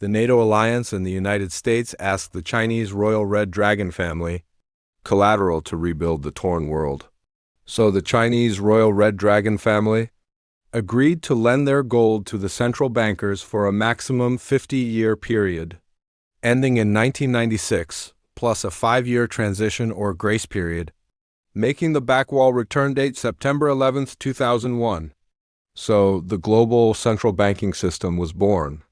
The NATO alliance and the United States asked the Chinese Royal Red Dragon family collateral to rebuild the torn world. So the Chinese Royal Red Dragon family agreed to lend their gold to the central bankers for a maximum 50-year period, ending in 1996, plus a 5-year transition or grace period, making the backwall return date September 11, 2001. So the global central banking system was born,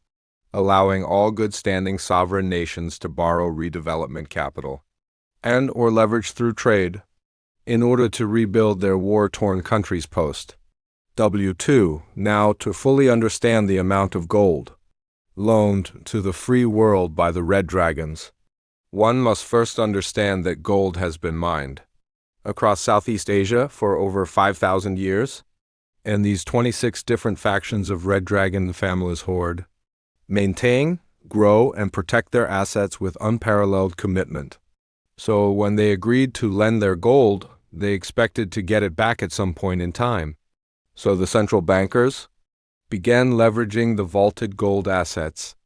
allowing all good-standing sovereign nations to borrow redevelopment capital and or leverage through trade in order to rebuild their war-torn countries post. W2, now to fully understand the amount of gold loaned to the free world by the Red Dragons, one must first understand that gold has been mined across Southeast Asia for over 5,000 years, and these 26 different factions of Red Dragon families hoard, maintain, grow, and protect their assets with unparalleled commitment. So when they agreed to lend their gold, they expected to get it back at some point in time. So the central bankers began leveraging the vaulted gold assets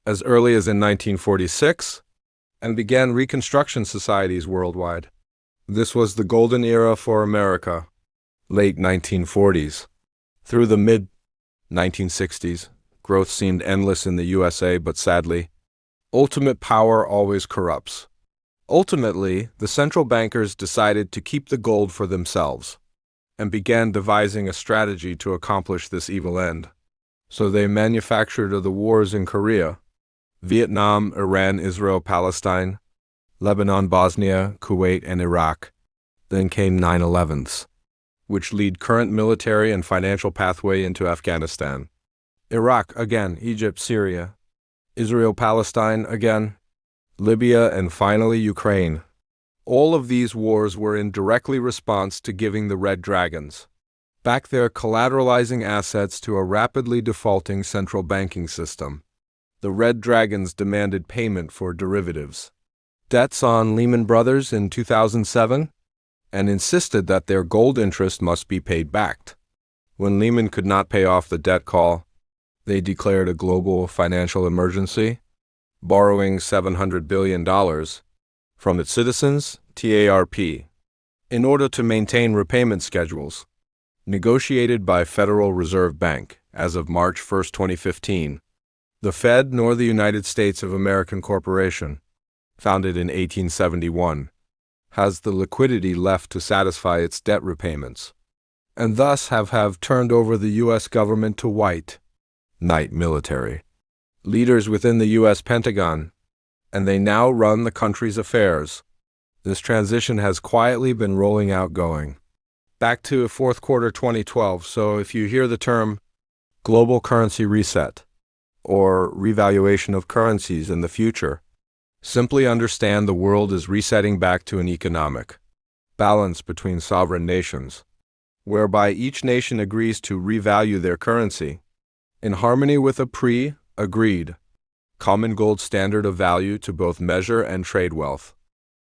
as early as in 1946 and began reconstruction societies worldwide. This was the golden era for America, late 1940s. Through the mid-1960s, growth seemed endless in the USA, but sadly, ultimate power always corrupts. Ultimately, the central bankers decided to keep the gold for themselves and began devising a strategy to accomplish this evil end. So they manufactured the wars in Korea, Vietnam, Iran, Israel, Palestine, Lebanon, Bosnia, Kuwait, and Iraq. Then came 9/11s, which lead current military and financial pathway into Afghanistan. Iraq again, Egypt, Syria, Israel, Palestine again, Libya, and finally Ukraine. All of these wars were in directly response to giving the Red Dragons back their collateralizing assets to a rapidly defaulting central banking system. The Red Dragons demanded payment for derivatives, debts on Lehman Brothers in 2007, and insisted that their gold interest must be paid back. When Lehman could not pay off the debt call, they declared a global financial emergency, borrowing $700 billion from its citizens, TARP, in order to maintain repayment schedules negotiated by Federal Reserve Bank as of March 1, 2015. The Fed, nor the United States of American Corporation, founded in 1871, has the liquidity left to satisfy its debt repayments, and thus have turned over the U.S. government to white knight military leaders within the U.S. Pentagon, and they now run the country's affairs. This transition has quietly been rolling out going back to fourth quarter 2012, so if you hear the term global currency reset or revaluation of currencies in the future, simply understand the world is resetting back to an economic balance between sovereign nations, whereby each nation agrees to revalue their currency in harmony with a pre-agreed common gold standard of value to both measure and trade wealth.